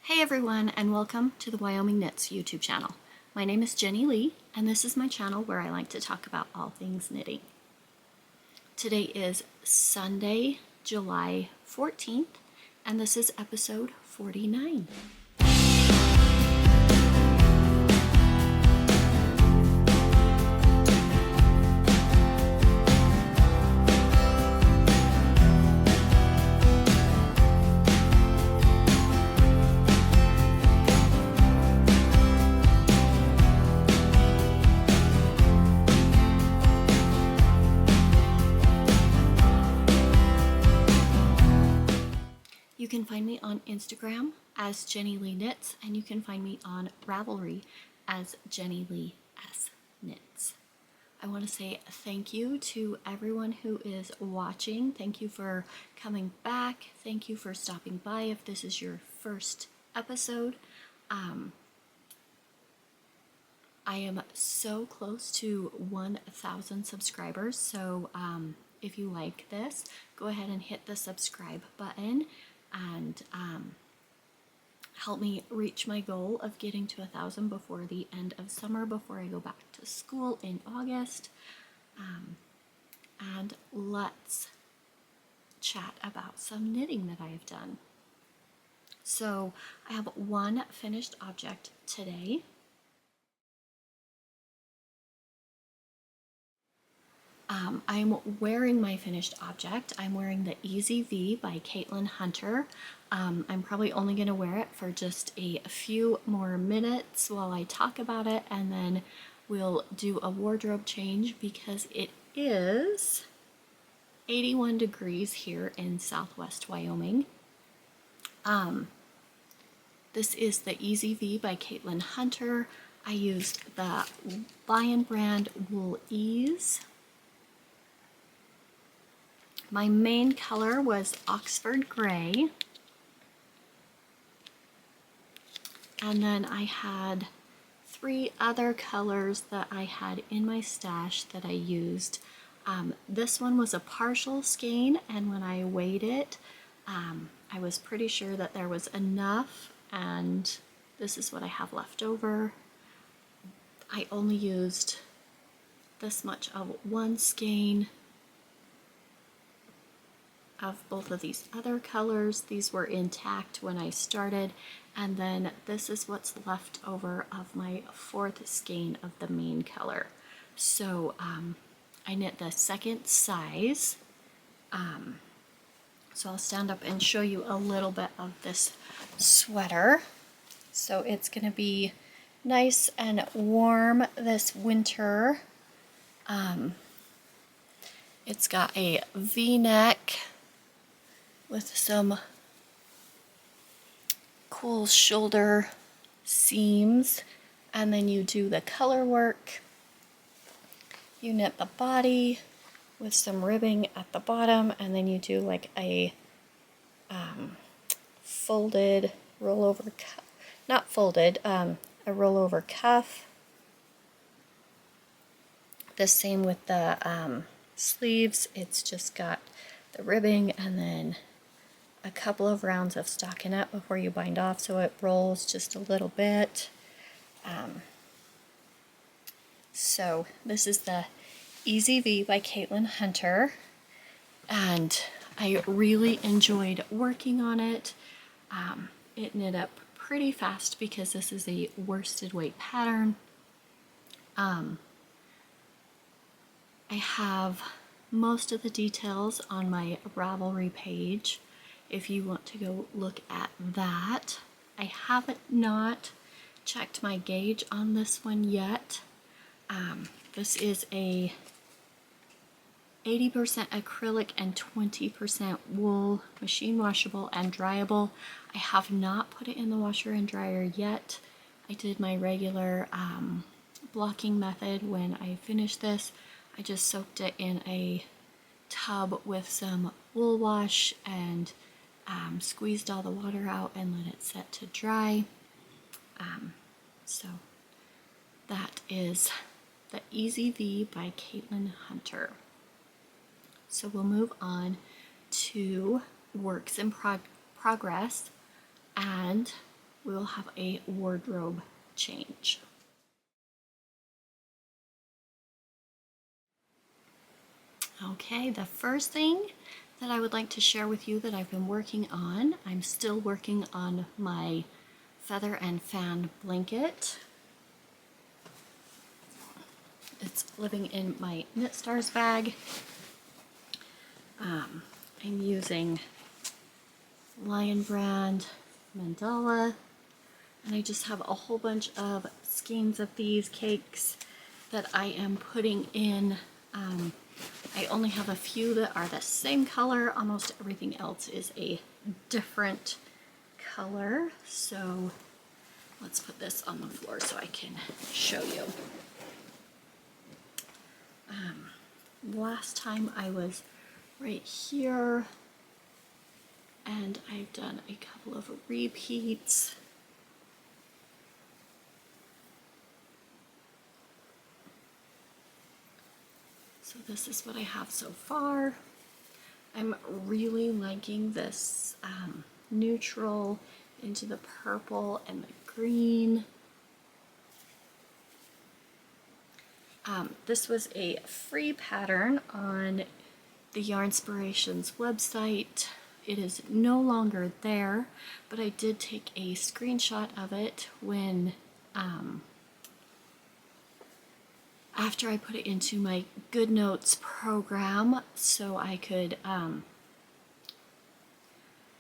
Hey everyone, and welcome to the Wyoming Knits YouTube channel. My name is Jenny Lee, and this is my channel where I like to talk about all things knitting. Today is Sunday, July 14th, and this is episode 49. You can find me on Instagram as Jenny Lee Knits, and you can find me on Ravelry as Jenny Lee S Knits. I want to say thank you to everyone who is watching. Thank you for coming back. Thank you for stopping by if this is your first episode. I am so close to 1,000 subscribers, so if you like this, go ahead and hit the subscribe button and help me reach my goal of getting to 1,000 before the end of summer, before I go back to school in August. And let's chat about some knitting that I have done. So I have one finished object today. I'm wearing my finished object. I'm wearing the Easy V by Caitlin Hunter. I'm probably only going to wear it for just a few more minutes while I talk about it, and then we'll do a wardrobe change because it is 81 degrees here in Southwest Wyoming. This is the Easy V by Caitlin Hunter. I used the Lion brand Wool Ease. My main color was Oxford Gray, and then I had 3 other colors that I had in my stash that I used. This one was a partial skein, and when I weighed it, I was pretty sure that there was enough, and this is what I have left over. I only used this much of one skein of both of these other colors. These were intact when I started, and then this is what's left over of my 4th skein of the main color. So I knit the second size. So I'll stand up and show you a little bit of this sweater. So it's gonna be nice and warm this winter. It's got a V-neck with some cool shoulder seams, and then you do the color work. You knit the body with some ribbing at the bottom, and then you do like a folded rollover cuff, not folded, a rollover cuff. The same with the sleeves. It's just got the ribbing and then a couple of rounds of stockinette before you bind off, so it rolls just a little bit. So this is the Easy V by Caitlin Hunter, and I really enjoyed working on it. It knit up pretty fast because this is a worsted weight pattern. I have most of the details on my Ravelry page if you want to go look at that. I haven't not checked my gauge on this one yet. This is a 80% acrylic and 20% wool, machine washable and dryable. I have not put it in the washer and dryer yet. I did my regular blocking method when I finished this. I just soaked it in a tub with some wool wash and squeezed all the water out and let it set to dry. So that is the Easy V by Caitlin Hunter. So we'll move on to works in progress, and we will have a wardrobe change. Okay, the first thing that I would like to share with you that I've been working on, I'm still working on my feather and fan blanket. It's living in my Knit Stars bag. I'm using Lion Brand mandala, and I just have a whole bunch of skeins of these cakes that I am putting in. I only have a few that are the same color. Almost everything else is a different color. So let's put this on the floor so I can show you. Last time I was right here, and I've done a couple of repeats. So this is what I have so far. I'm really liking this neutral into the purple and the green. This was a free pattern on the Yarnsparations website. It is no longer there, but I did take a screenshot of it when after I put it into my Good Notes program, so I could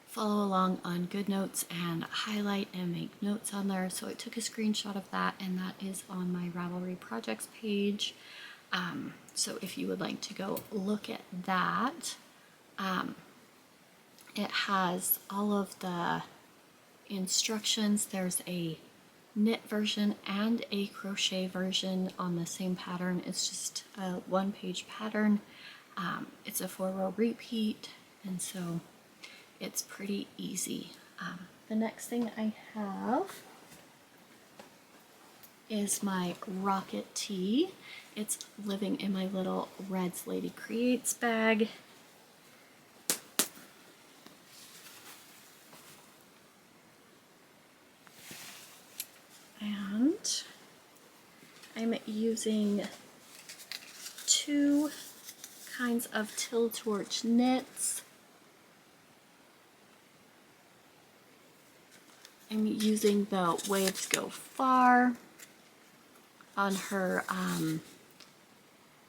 follow along on Good Notes and highlight and make notes on there. So I took a screenshot of that, and that is on my Ravelry projects page. So if you would like to go look at that, it has all of the instructions. There's a knit version and a crochet version on the same pattern. It's just a one-page pattern. It's a 4-row repeat, and so it's pretty easy. The next thing I have is my rocket tee. It's living in my little Red's Lady Creates bag. And I'm using 2 kinds of Teal Torch knits. I'm using the Waves Go Far on her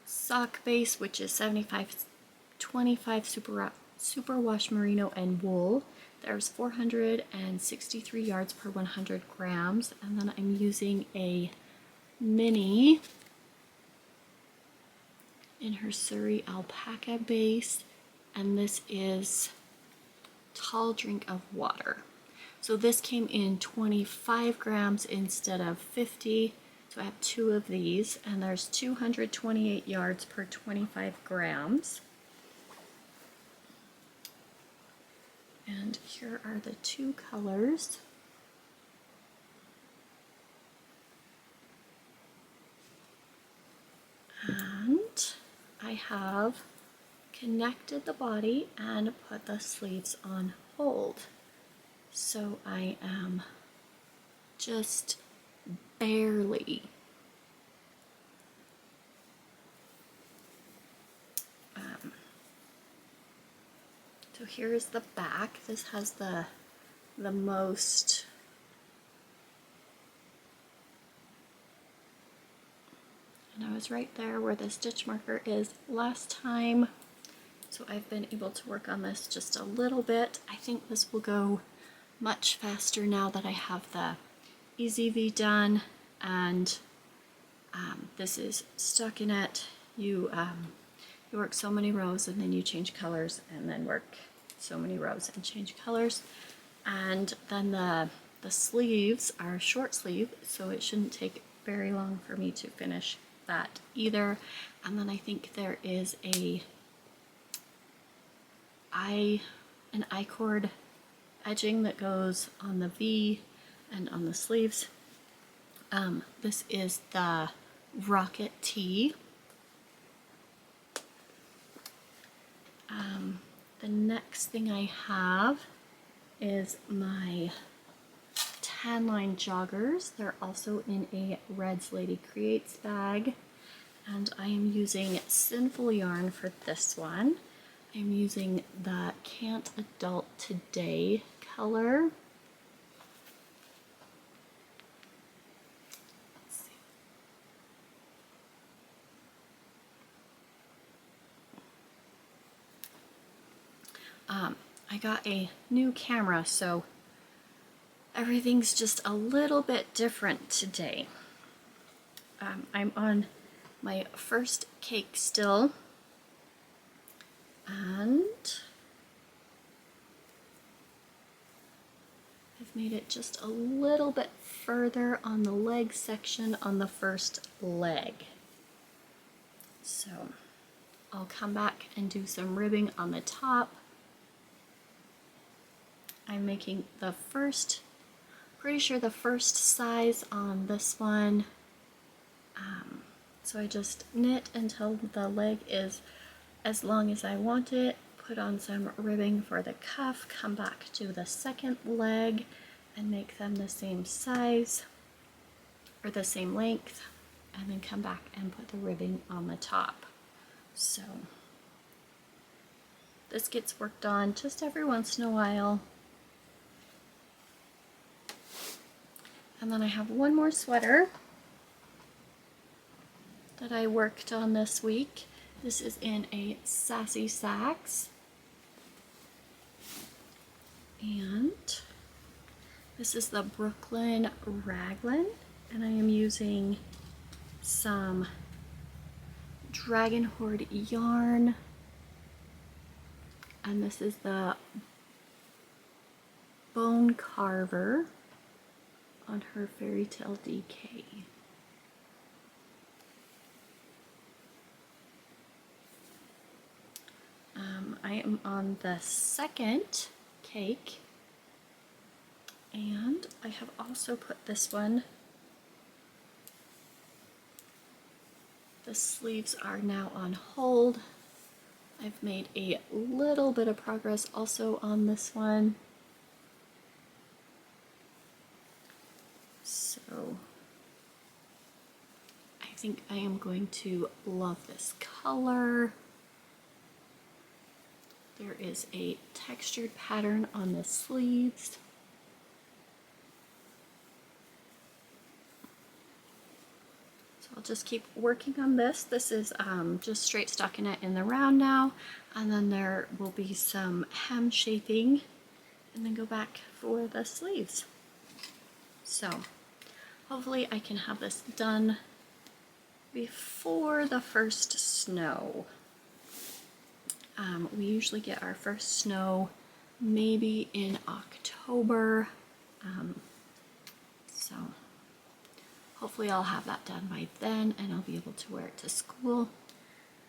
sock base, which is 75/25 superwash merino and wool. There's 463 yards per 100 grams, and then I'm using a mini in her Suri alpaca base, and this is Tall Drink of Water. So this came in 25 grams instead of 50. So I have 2 of these, and there's 228 yards per 25 grams. And here are the 2 colors. And I have connected the body and put the sleeves on hold. So I am just barely so here's the back. This has the most and I was right there where the stitch marker is last time. So I've been able to work on this just a little bit. I think this will go much faster now that I have the Easy V done, and this is stuck in it. You work so many rows and then you change colors, and then work so many rows and change colors. And then the sleeves are short sleeve, so it shouldn't take very long for me to finish that either. And then I think there is an I-cord edging that goes on the V and on the sleeves. This is the rocket tee. The next thing I have is my Tanline Joggers. They're also in a Red's Lady Creates bag. And I am using Sinful yarn for this one. I'm using the Can't Adult Today color. Let's see. I got a new camera, so everything's just a little bit different today. I'm on my first cake still, and I've made it just a little bit further on the leg section on the first leg. So I'll come back and do some ribbing on the top. I'm making the first, pretty sure the first size on this one. So I just knit until the leg is as long as I want it, put on some ribbing for the cuff, come back to the second leg and make them the same size or the same length, and then come back and put the ribbing on the top. So this gets worked on just every once in a while. And then I have one more sweater that I worked on this week. This is in a Sassy Sacks. And this is the Brooklyn Raglan. And I am using some Dragon Hoard yarn. And this is the Bone Carver on her Fairy Tale DK. I am on the second cake, and I have also put this one, the sleeves are now on hold. I've made a little bit of progress also on this one. So I think I am going to love this color. There is a textured pattern on the sleeves. So I'll just keep working on this. This is just straight stockinette in the round now, and then there will be some hem shaping, and then go back for the sleeves. So hopefully I can have this done before the first snow. We usually get our first snow maybe in October, so hopefully I'll have that done by then and I'll be able to wear it to school.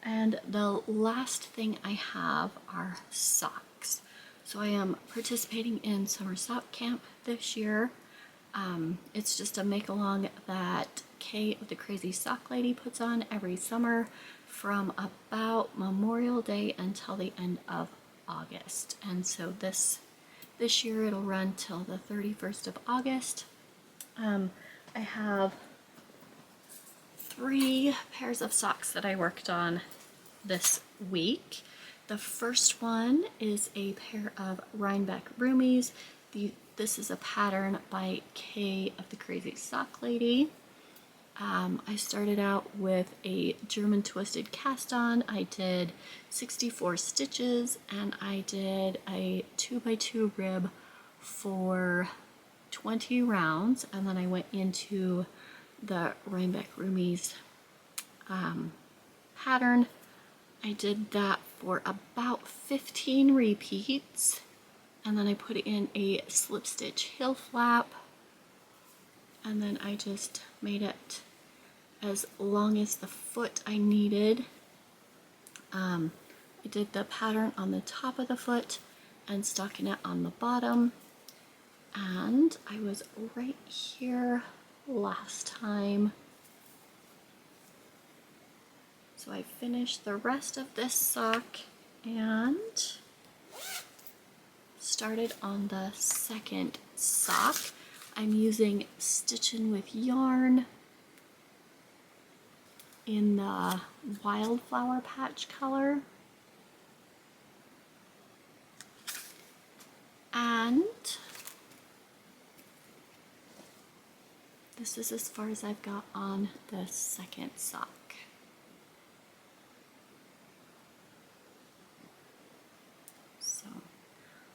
And the last thing I have are socks. So I am participating in summer sock camp this year. It's just a make-along that Kay of the Crazy Sock Lady puts on every summer from about Memorial Day until the end of August. And so this year it'll run till the 31st of August. I have 3 pairs of socks that I worked on this week. The first one is a pair of Rhinebeck Roomies. This is a pattern by Kay of the Crazy Sock Lady. I started out with a German twisted cast on. I did 64 stitches and I did a 2x2 rib for 20 rounds, and then I went into the Rhinebeck Roomies pattern. I did that for about 15 repeats, and then I put in a slip stitch heel flap, and then I just made it as long as the foot I needed. I did the pattern on the top of the foot and stockinette on the bottom, and I was right here last time. So I finished the rest of this sock and started on the second sock. I'm using Stitchin with Yarn in the Wildflower patch color. And this is as far as I've got on the second sock. So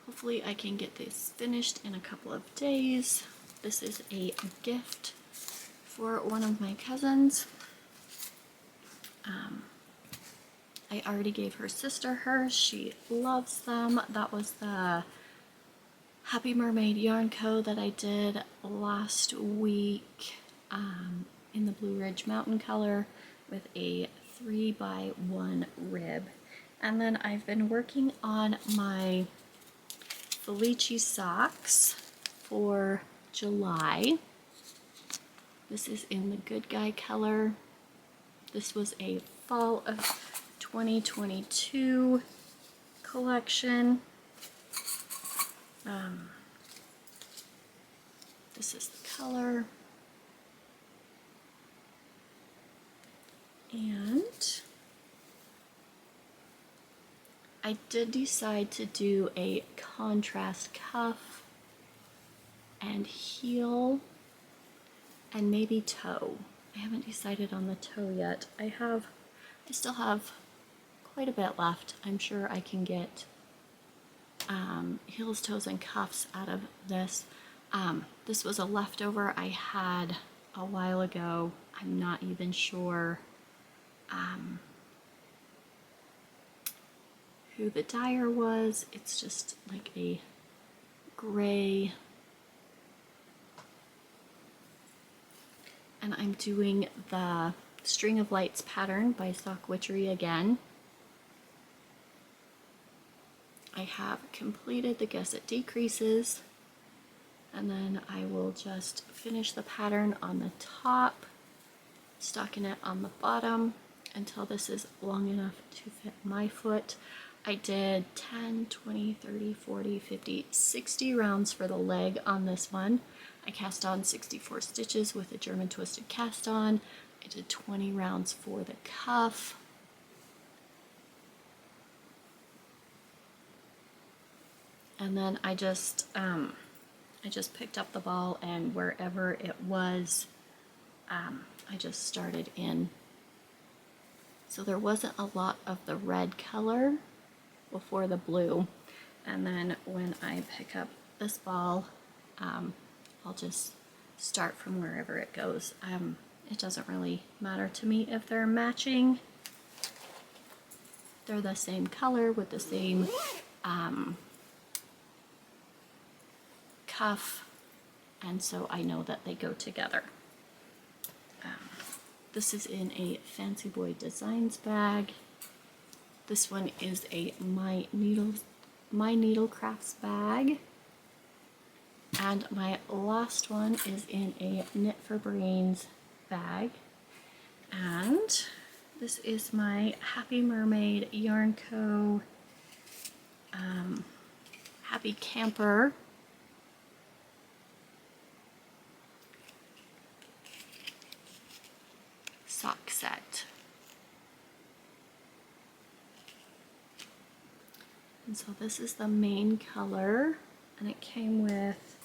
hopefully I can get this finished in a couple of days. This is a gift for one of my cousins. I already gave her sister hers. She loves them. That was the Happy Mermaid Yarn Co. that I did last week in the Blue Ridge Mountain color with a 3x1 rib. And then I've been working on my Felici socks for July. This is in the Good Guy color. This was a fall of 2022 collection. This is the color. And I did decide to do a contrast cuff and heel and maybe toe. I haven't decided on the toe yet. I still have quite a bit left. I'm sure I can get heels, toes, and cuffs out of this. This was a leftover I had a while ago. I'm not even sure who the dyer was. It's just like a gray. And I'm doing the String of Lights pattern by Sock Witchery again. I have completed the Gusset decreases, and then I will just finish the pattern on the top, stockinette on the bottom until this is long enough to fit my foot. I did 10, 20, 30, 40, 50, 60 rounds for the leg on this one. I cast on 64 stitches with a German twisted cast on. I did 20 rounds for the cuff. And then I just picked up the ball, and wherever it was, I just started in. So there wasn't a lot of the red color before the blue. And then when I pick up this ball, I'll just start from wherever it goes. It doesn't really matter to me if they're matching. They're the same color with the same cuff, and so I know that they go together. This is in a Fancy Boy Designs bag. This one is a My Needlecrafts bag. And my last one is in a Knit for Brains bag. And this is my Happy Mermaid Yarn Co. Happy Camper sock set. And so this is the main color, and it came with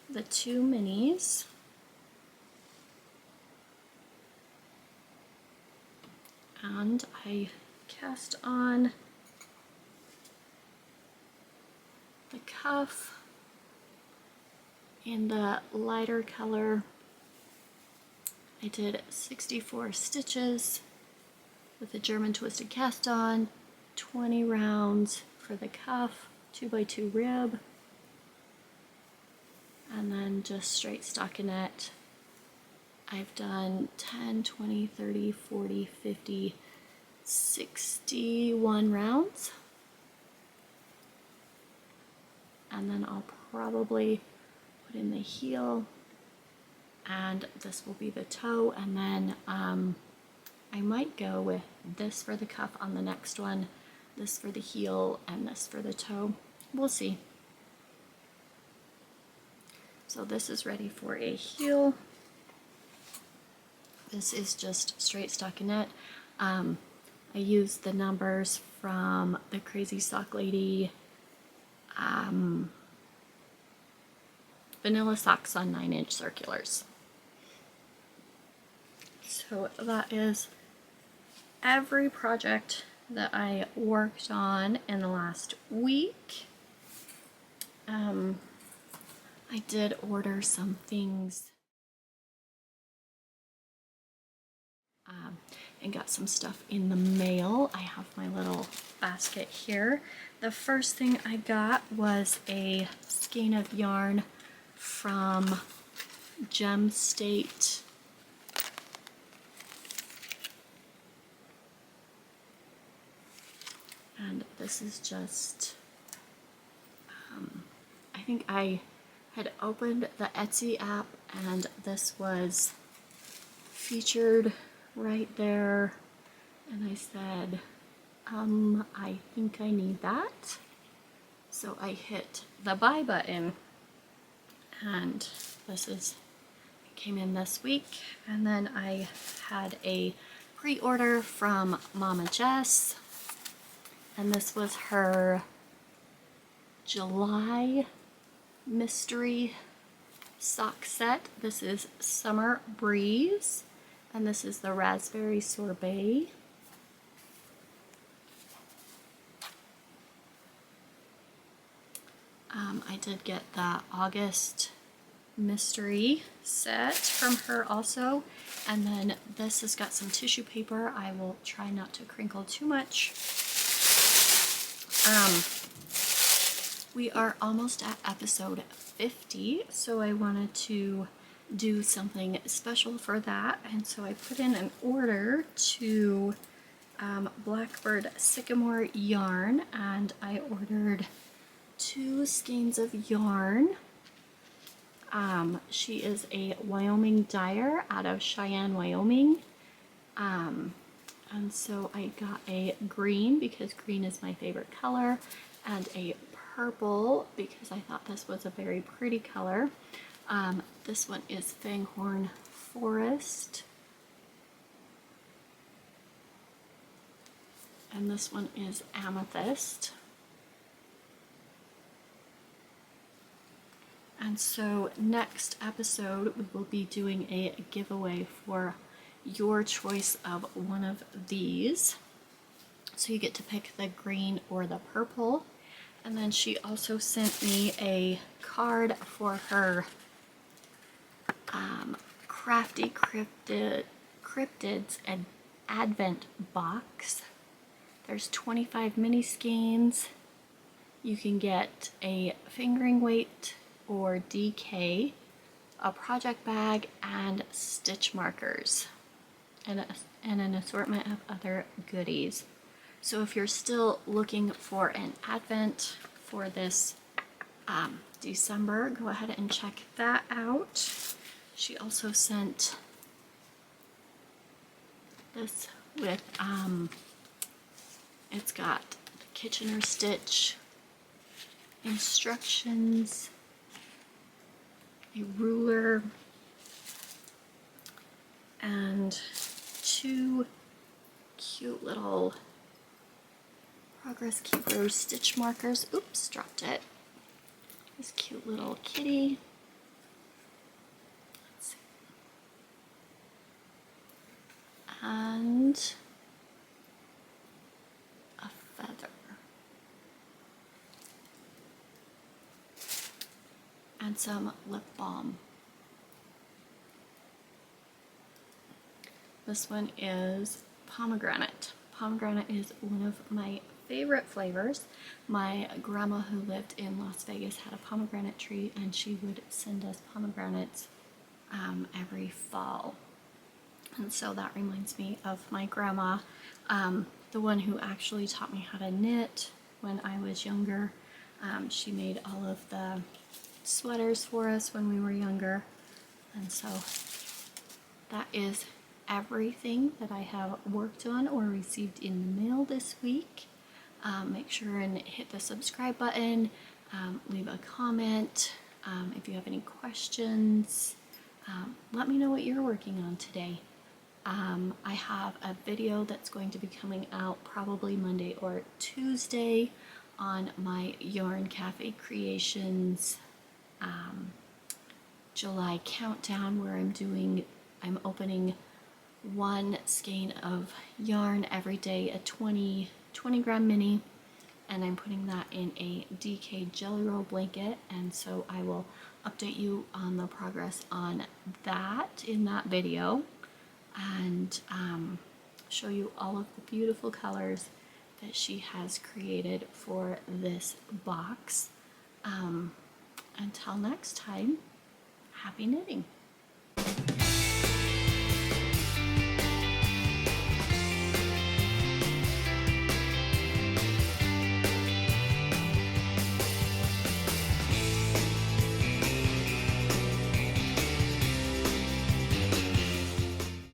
the 2 minis. And I cast on the cuff in the lighter color. I did 64 stitches with the German twisted cast on, 20 rounds for the cuff, 2x2 rib, and then just straight stockinette. I've done 10, 20, 30, 40, 50, 61 rounds. And then I'll probably put in the heel, and this will be the toe, and then I might go with this for the cuff on the next one, this for the heel, and this for the toe. We'll see. So this is ready for a heel. This is just straight stockinette. I used the numbers from the Crazy Sock Lady vanilla socks on 9-inch circulars. So that is every project that I worked on in the last week. I did order some things and got some stuff in the mail. I have my little basket here. The first thing I got was a skein of yarn from Gem State. And this is just, I think I had opened the Etsy app and this was featured right there. And I said, I think I need that. So I hit the buy button and this is, it came in this week. And then I had a pre-order from Mama Jess. And this was her July mystery sock set. This is Summer Breeze, and this is the Raspberry Sorbet. I did get the August mystery set from her also. And then this has got some tissue paper. I will try not to crinkle too much. We are almost at episode 50, so I wanted to do something special for that, and so I put in an order to Blackbird Sycamore Yarn, and I ordered 2 skeins of yarn. She is a Wyoming dyer out of Cheyenne, Wyoming. And so I got a green because green is my favorite color, and a purple because I thought this was a very pretty color. This one is Fanghorn Forest. And this one is Amethyst. And so next episode we will be doing a giveaway for your choice of one of these. So you get to pick the green or the purple. And then she also sent me a card for her Crafty Cryptids and Advent box. There's 25 mini skeins. You can get a fingering weight or DK, a project bag, and stitch markers, and an assortment of other goodies. So if you're still looking for an advent for this December, go ahead and check that out. She also sent this with, it's got the Kitchener stitch instructions, a ruler, and 2 cute little Progress Keeper stitch markers. Oops, dropped it. This cute little kitty. Let's see. And a feather. And some lip balm. This one is pomegranate. Pomegranate is one of my favorite flavors. My grandma who lived in Las Vegas had a pomegranate tree, and she would send us pomegranates every fall. And so that reminds me of my grandma, the one who actually taught me how to knit when I was younger. She made all of the sweaters for us when we were younger. And so that is everything that I have worked on or received in the mail this week. Make sure and hit the subscribe button, leave a comment, If you have any questions, let me know what you're working on today. I have a video that's going to be coming out probably Monday or Tuesday on my Yarn Cafe Creations July countdown, where I'm opening one skein of yarn every day, a 20 gram mini, and I'm putting that in a DK jelly roll blanket, and so I will update you on the progress on that in that video, and show you all of the beautiful colors that she has created for this box. Until next time, happy knitting!